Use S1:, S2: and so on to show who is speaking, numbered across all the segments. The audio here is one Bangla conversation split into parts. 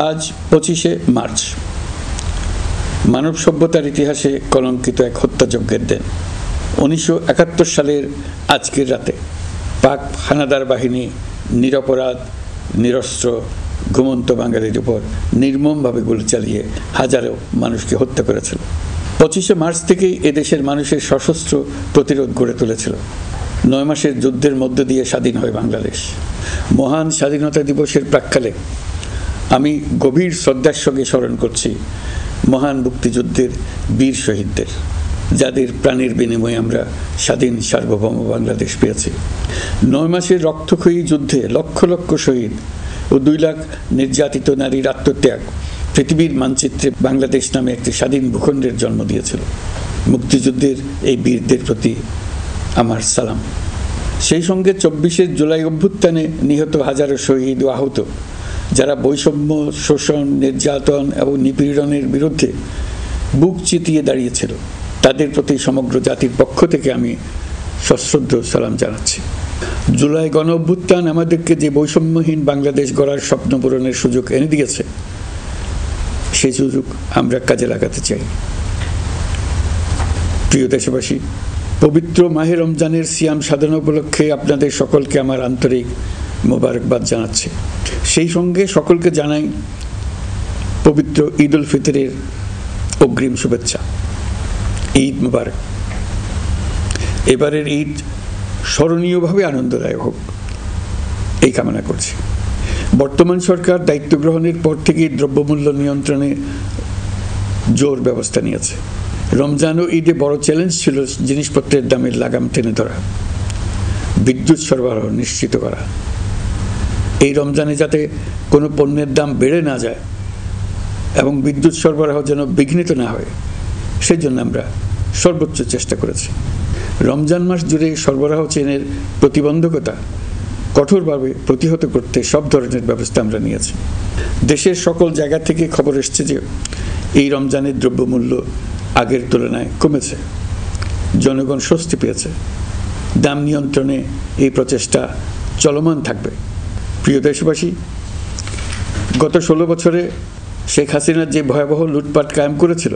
S1: আজ 25শে মার্চ, মানব সভ্যতার ইতিহাসে কলঙ্কিত এক হত্যাযজ্ঞের দিন। 1971 সালের আজকের রাতে পাক হানাদার বাহিনী নিরপরাধ নিরস্ত্র ঘুমন্ত বাঙালির উপর নির্মমভাবে গুলি চালিয়ে হাজারো মানুষকে হত্যা করেছিল। 25শে মার্চ থেকেই এদেশের মানুষের সশস্ত্র প্রতিরোধ গড়ে তুলেছিল। 9 মাসের যুদ্ধের মধ্য দিয়ে স্বাধীন হয় বাংলাদেশ। মহান স্বাধীনতা দিবসের প্রাক্কালে আমি গভীর শ্রদ্ধার সঙ্গে স্মরণ করছি মহান মুক্তিযুদ্ধের বীর শহীদদের, যাদের প্রাণের বিনিময়ে আমরা স্বাধীন সার্বভৌম বাংলাদেশ পেয়েছি। 9 মাসের রক্তক্ষয়ী যুদ্ধে লক্ষ লক্ষ শহীদ ও 2 লাখ নির্যাতিত নারীর আত্মত্যাগ পৃথিবীর মানচিত্রে বাংলাদেশ নামে একটি স্বাধীন ভূখণ্ডের জন্ম দিয়েছিল। মুক্তিযুদ্ধের এই বীরদের প্রতি আমার সালাম। সেই সঙ্গে 24শে জুলাই অভ্যুত্থানে নিহত হাজারো শহীদ ও আহত, যারা বৈষম্য, শোষণ, নির্যাতন এবং নিপীড়নের বিরুদ্ধে বুক চিতিয়ে দাঁড়িয়েছিল, তাদের প্রতি সমগ্র জাতির পক্ষ থেকে আমি সশ্রদ্ধ সালাম জানাচ্ছি। জুলাই গণ অভ্যুত্থান আমাদেরকে যে বৈষম্যহীন বাংলাদেশ গড়ার স্বপ্ন পূরণের সুযোগ এনে দিয়েছে, সেই সুযোগ আমরা কাজে লাগাতে চাই। প্রিয় দেশবাসী, পবিত্র মাহে রমজানের সিয়াম সাধনা উপলক্ষে আপনাদের সকলকে আমার আন্তরিক মোবারকবাদ জানাচ্ছি। সেই সঙ্গে সকলকে জানাই পবিত্র ঈদ উল ফিতরের অগ্রিম শুভেচ্ছা। ঈদ মুবারক। এবারের ঈদ স্মরণীয়ভাবে আনন্দদায়ক হোক, এই কামনা করছি। বর্তমান সরকার দায়িত্ব গ্রহণের পর থেকেই দ্রব্যমূল্য নিয়ন্ত্রণে জোর ব্যবস্থা নিয়েছে। রমজান ও ঈদে বড় চ্যালেঞ্জ ছিল জিনিসপত্রের দামের লাগাম টেনে ধরা, বিদ্যুৎ সরবরাহ নিশ্চিত করা। এই রমজানে যাতে কোনো পণ্যের দাম বেড়ে না যায় এবং বিদ্যুৎ সরবরাহ যেন বিঘ্নিত না হয়, সেই জন্য আমরা সর্বোচ্চ চেষ্টা করেছি। রমজান মাস জুড়ে সরবরাহ চেনের প্রতিবন্ধকতা কঠোরভাবে প্রতিহত করতে সব ধরনের ব্যবস্থা আমরা নিয়েছি। দেশের সকল জায়গা থেকে খবর এসছে যে এই রমজানের দ্রব্যমূল্য আগের তুলনায় কমেছে, জনগণ স্বস্তি পেয়েছে। দাম নিয়ন্ত্রণে এই প্রচেষ্টা চলমান থাকবে। প্রিয় দেশবাসী, গত 16 বছরে শেখ হাসিনা যে ভয়াবহ লুটপাট কায়েম করেছিল,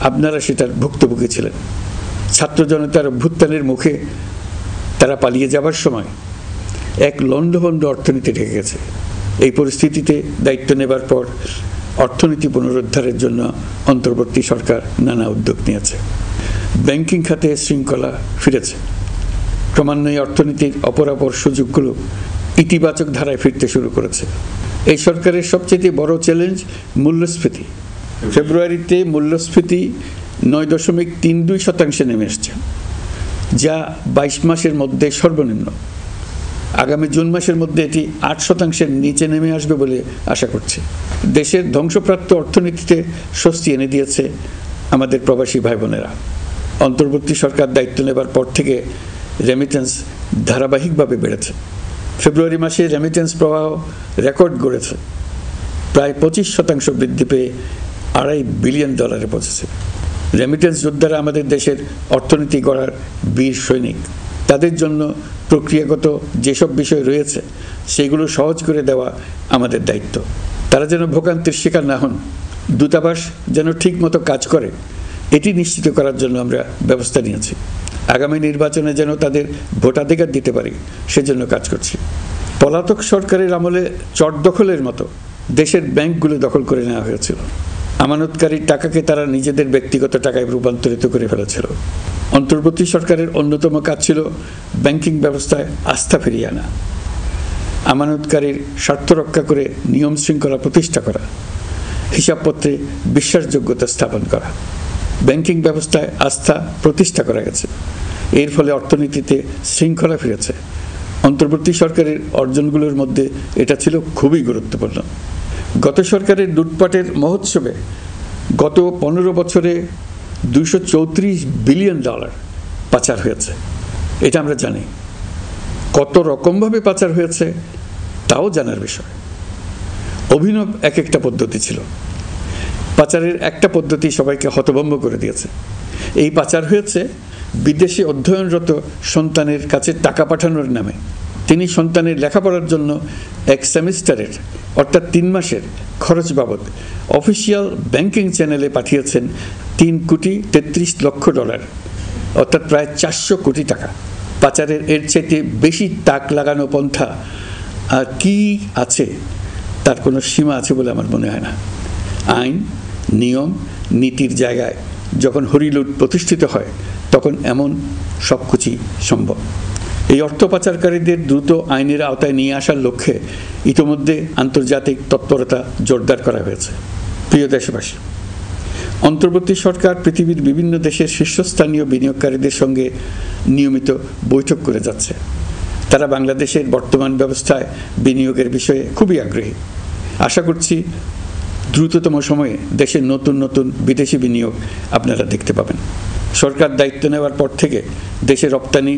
S1: আপনারা সেটার ভুক্তভোগী ছিলেন। ছাত্র জনতার অভ্যুত্থানের মুখে তারা পালিয়ে যাবার সময় এক লণ্ডভণ্ড অর্থনীতি ঢেকে গেছে। এই পরিস্থিতিতে দায়িত্ব নেবার পর অর্থনীতি পুনরুদ্ধারের জন্য অন্তর্বর্তী সরকার নানা উদ্যোগ নিয়েছে। ব্যাংকিং খাতে শৃঙ্খলা ফিরেছে। ক্রমান্বয়ে অর্থনীতির অপরাপর সুযোগগুলো ইতিবাচক ধারায় ফিরতে শুরু করেছে। এই সরকারের সবচেয়ে বড় চ্যালেঞ্জ মূল্যস্ফীতি। ফেব্রুয়ারিতে মূল্যস্ফীতি 9.32% নেমে এসছে, যা 22 মাসের মধ্যে সর্বনিম্ন। আগামী জুন মাসের মধ্যে এটি 8%-এর নিচে নেমে আসবে বলে আশা করছি। দেশের ধ্বংসপ্রাপ্ত অর্থনীতিতে স্বস্তি এনে দিয়েছে আমাদের প্রবাসী ভাই বোনেরা। অন্তর্বর্তী সরকার দায়িত্ব নেবার পর থেকে রেমিটেন্স ধারাবাহিকভাবে বেড়েছে। ফেব্রুয়ারি মাসে রেমিটেন্স প্রবাহ রেকর্ড গড়েছে, প্রায় 25% বৃদ্ধি পেয়ে $2.5 বিলিয়ন পৌঁছেছে। রেমিটেন্স যোদ্ধারা আমাদের দেশের অর্থনীতি গড়ার বীর সৈনিক। তাদের জন্য প্রক্রিয়াগত যেসব বিষয় রয়েছে, সেগুলো সহজ করে দেওয়া আমাদের দায়িত্ব। তারা যেন ভোগান্তির শিকার না হন, দূতাবাস যেন ঠিকমতো কাজ করে, এটি নিশ্চিত করার জন্য আমরা ব্যবস্থা নিয়েছি। আগামী নির্বাচনে যেন তাদের ভোটাধিকার দিতে পারি, সেজন্য কাজ করছি। পলাতক সরকারের আমলে চট দখলের মতো দেশের ব্যাংকগুলো দখল করে নেওয়া হয়েছিল। আমানতকারীর টাকাকে তারা নিজেদের ব্যক্তিগত টাকায় রূপান্তরিত করে ফেলেছিল। অন্তর্বর্তী সরকারের অন্যতম কাজ ছিল ব্যাংকিং ব্যবস্থায় আস্থা ফিরিয়ে আনা, আমানতকারীর স্বার্থ রক্ষা করে নিয়ম শৃঙ্খলা প্রতিষ্ঠা করা, হিসাবপত্রে বিশ্বাসযোগ্যতা স্থাপন করা। ব্যাংকিং ব্যবস্থায় আস্থা প্রতিষ্ঠা করা গেছে, এর ফলে অর্থনীতিতে শৃঙ্খলা ফিরেছে। অন্তর্বর্তী সরকারের অর্জনগুলোর মধ্যে এটা ছিল খুবই গুরুত্বপূর্ণ। গত সরকারের লুটপাটের মহোৎসবে গত 15 বছরে $234 বিলিয়ন পাচার হয়েছে। এটা আমরা জানি। কত রকমভাবে পাচার হয়েছে তাও জানার বিষয়। অভিনব এক একটা পদ্ধতি ছিল। পাচারের একটা পদ্ধতি সবাইকে হতভম্ব করে দিয়েছে। এই পাচার হয়েছে বিদেশে অধ্যয়নরত সন্তানের কাছে টাকা পাঠানোর নামে। তিনি সন্তানের লেখাপড়ার জন্য এক সেমিস্টারের অর্থাৎ 3 মাসের খরচ বাবদ অফিসিয়াল ব্যাংকিং চ্যানেলে পাঠিয়েছেন $3,33,00,000, অর্থাৎ প্রায় 400 কোটি টাকা। পাচারের এর চাইতে বেশি তাক লাগানো পন্থা আর কি আছে, তার কোনো সীমা আছে বলে আমার মনে হয় না। আইন, নিয়ম, নীতির জায়গায় যখন হরিলুট প্রতিষ্ঠিত হয় তখন এমন সব কিছুই সম্ভব। এই অর্থ পাচারকারীদের দ্রুত আইনের আওতায় নিয়ে আসার লক্ষ্যে ইতোমধ্যে আন্তর্জাতিক তৎপরতা জোরদার করা হয়েছে। প্রিয় দেশবাসী, অন্তর্বর্তী সরকার পৃথিবীর বিভিন্ন দেশের শীর্ষস্থানীয় বিনিয়োগকারীদের সঙ্গে নিয়মিত বৈঠক করে যাচ্ছে। তারা বাংলাদেশের বর্তমান ব্যবস্থায় বিনিয়োগের বিষয়ে খুবই আগ্রহী। আশা করছি দ্রুততম সময়ে দেশের নতুন নতুন বিদেশি বিনিয়োগ আপনারা দেখতে পাবেন। সরকার দায়িত্ব নেওয়ার পর থেকে দেশে রপ্তানি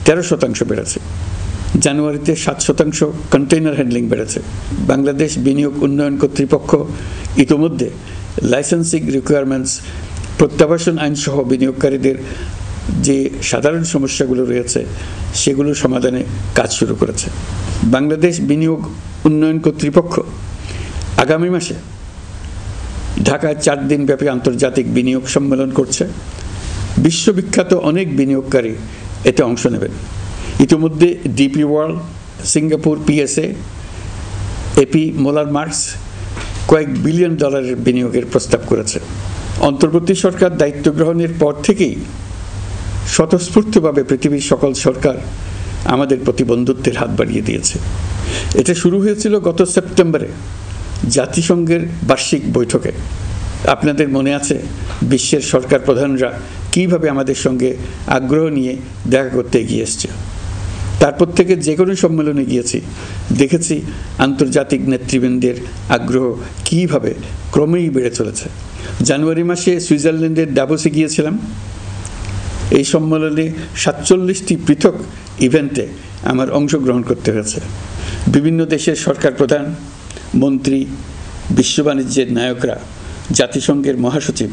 S1: 13% বেড়েছে। জানুয়ারিতে 7% কন্টেইনার হ্যান্ডলিং বেড়েছে। বাংলাদেশ বিনিয়োগ উন্নয়ন কর্তৃপক্ষ ইতোমধ্যে লাইসেন্সিং রিকোয়ারমেন্টস, প্রত্যাবাসন আইনসহ বিনিয়োগকারীদের যে সাধারণ সমস্যাগুলো রয়েছে সেগুলো সমাধানে কাজ শুরু করেছে। বাংলাদেশ বিনিয়োগ উন্নয়ন কর্তৃপক্ষ আগামী মাসে ঢাকায় 4 দিনব্যাপী আন্তর্জাতিক বিনিয়োগ সম্মেলন করছে। বিশ্ববিখ্যাত অনেক বিনিয়োগকারী এতে অংশ নেবেন। ইতিমধ্যে DP World, Singapore PSA, AP Moller Maersk কয়েক বিলিয়ন ডলারের বিনিয়োগের প্রস্তাব করেছে। অন্তর্বর্তী সরকার দায়িত্ব গ্রহণের পর থেকেই স্বতঃস্ফূর্তভাবে পৃথিবীর সকল সরকার আমাদের প্রতি বন্ধুত্বের হাত বাড়িয়ে দিয়েছে। এটা শুরু হয়েছিল গত সেপ্টেম্বরে জাতিসংঘের বার্ষিক বৈঠকে। আপনাদের মনে আছে বিশ্বের সরকার প্রধানরা কীভাবে আমাদের সঙ্গে আগ্রহ নিয়ে দেখা করতে এগিয়ে এসছে। তারপর থেকে যে কোনো সম্মেলনে গিয়েছি, দেখেছি আন্তর্জাতিক নেতৃবৃন্দের আগ্রহ কীভাবে ক্রমেই বেড়ে চলেছে। জানুয়ারি মাসে সুইজারল্যান্ডের ডাভোসে গিয়েছিলাম। এই সম্মেলনে 47টি পৃথক ইভেন্টে আমার অংশগ্রহণ করতে হয়েছে। বিভিন্ন দেশের সরকার প্রধান, মন্ত্রী, বিশ্ব বাণিজ্যের নায়করা, জাতিসংঘের মহাসচিব,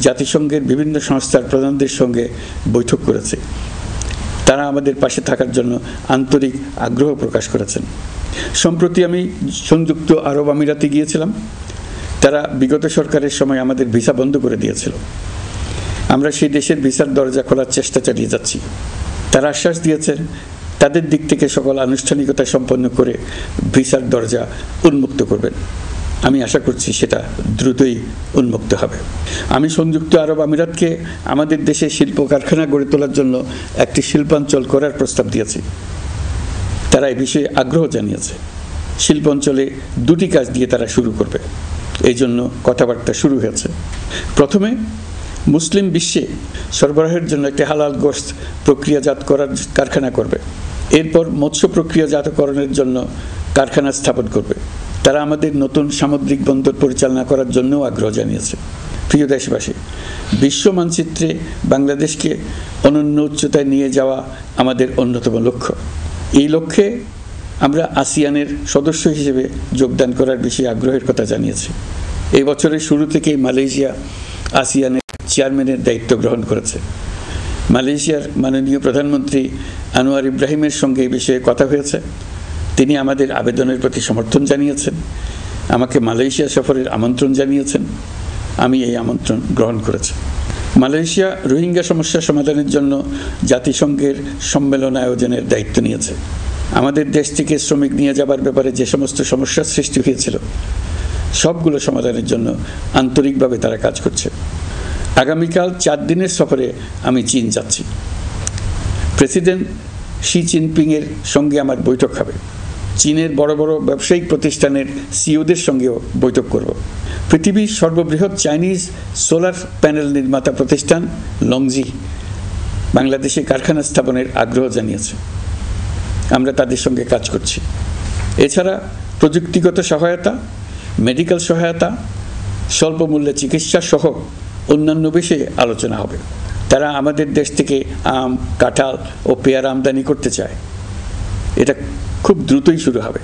S1: জাতিসংঘের বিভিন্ন সংস্থার প্রধানদের সঙ্গে বৈঠক করেছে। তারা আমাদের পাশে থাকার জন্য আন্তরিক আগ্রহ প্রকাশ করেছেন। সম্প্রতি আমি সংযুক্ত আরব আমিরাতে গিয়েছিলাম। তারা বিগত সরকারের সময় আমাদের ভিসা বন্ধ করে দিয়েছিল। আমরা সেই দেশের ভিসার দরজা খোলার চেষ্টা চালিয়ে যাচ্ছি। তারা আশ্বাস দিয়েছেন তাদের দিক থেকে সকল আনুষ্ঠানিকতা সম্পন্ন করে ভিসার দরজা উন্মুক্ত করবেন। আমি আশা করছি সেটা দ্রুতই উন্মুক্ত হবে। আমি সংযুক্ত আরব আমিরাতকে আমাদের দেশে শিল্প কারখানা গড়ে তোলার জন্য একটি শিল্পাঞ্চল করার প্রস্তাব দিয়েছি। তারা এই বিষয়ে আগ্রহ জানিয়েছে। শিল্পাঞ্চলে 2টি কাজ দিয়ে তারা শুরু করবে, এই জন্য কথাবার্তা শুরু হয়েছে। প্রথমে মুসলিম বিশ্বে সরবরাহের জন্য একটি হালাল গোশত প্রক্রিয়াজাত করার কারখানা করবে। এরপর মৎস্য প্রক্রিয়াজাতকরণের জন্য কারখানা স্থাপন করবে। তারা আমাদের নতুন সামুদ্রিক বন্দর পরিচালনা করার জন্যও আগ্রহ জানিয়েছে। প্রিয় দেশবাসী, বিশ্ব মানচিত্রে বাংলাদেশকে অনন্য উচ্চতায় নিয়ে যাওয়া আমাদের অন্যতম লক্ষ্য। এই লক্ষ্যে আমরা আসিয়ানের সদস্য হিসেবে যোগদান করার বিষয়ে আগ্রহের কথা জানিয়েছি। এই বছরের শুরু থেকেই মালয়েশিয়া আসিয়ানের চেয়ারম্যানের দায়িত্ব গ্রহণ করেছে। মালয়েশিয়ার মাননীয় প্রধানমন্ত্রী আনোয়ার ইব্রাহিমের সঙ্গে এই বিষয়ে কথা হয়েছে। তিনি আমাদের আবেদনের প্রতি সমর্থন জানিয়েছেন, আমাকে মালয়েশিয়া সফরের আমন্ত্রণ জানিয়েছেন। আমি এই আমন্ত্রণ গ্রহণ করেছি। মালয়েশিয়া রোহিঙ্গা সমস্যা সমাধানের জন্য জাতিসংঘের সম্মেলন আয়োজনের দায়িত্ব নিয়েছে। আমাদের দেশ থেকে শ্রমিক নিয়ে যাবার ব্যাপারে যে সমস্ত সমস্যার সৃষ্টি হয়েছিল সবগুলো সমাধানের জন্য আন্তরিকভাবে তারা কাজ করছে। আগামীকাল 4 দিনের সফরে আমি চীন যাচ্ছি। প্রেসিডেন্ট শি জিনপিংয়ের সঙ্গে আমার বৈঠক হবে। চীনের বড় বড় ব্যবসায়িক প্রতিষ্ঠানের সিইওদের সঙ্গেও বৈঠক করব। পৃথিবীর সর্ববৃহৎ চাইনিজ সোলার প্যানেল নির্মাতা প্রতিষ্ঠান লংজি বাংলাদেশে কারখানা স্থাপনের আগ্রহ জানিয়েছে। আমরা তাদের সঙ্গে কাজ করছি। এছাড়া প্রযুক্তিগত সহায়তা, মেডিকেল সহায়তা, স্বল্প মূল্যে চিকিৎসা সহ অন্যান্য বিষয়ে আলোচনা হবে। তারা আমাদের দেশ থেকে আম, কাঁঠাল ও পেয়ারা আমদানি করতে চায়। এটা খুব দ্রুতই শুরু হবে।